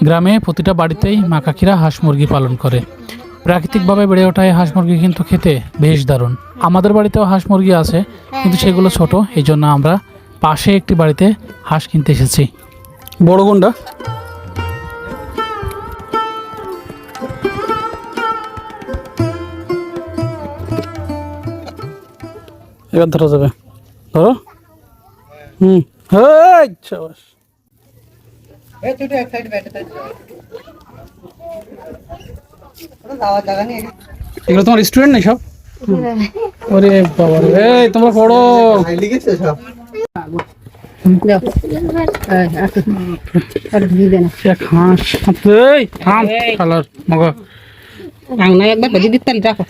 গ্রামে প্রতিটা বাড়িতেই মা কাকিরা হাঁস মুরগি পালন করে। প্রাকৃতিকভাবে বেড়ে ওঠা এই হাঁস মুরগি কিন্তু খেতে বেশ দারুণ। আমাদের বাড়িতেও হাঁস মুরগি আছে, কিন্তু সেগুলো ছোট, এই জন্য আমরা পাশে একটি বাড়িতে হাঁস কিনতে এসেছি। বড় কোনটা? এবার ধরা যাবে, ধরো। এগুলো তোমার স্টুডেন্ট নেই সব? ওরে বাবা রে, তোমরা পড়ো। একবার বাজি দিতে রাখো,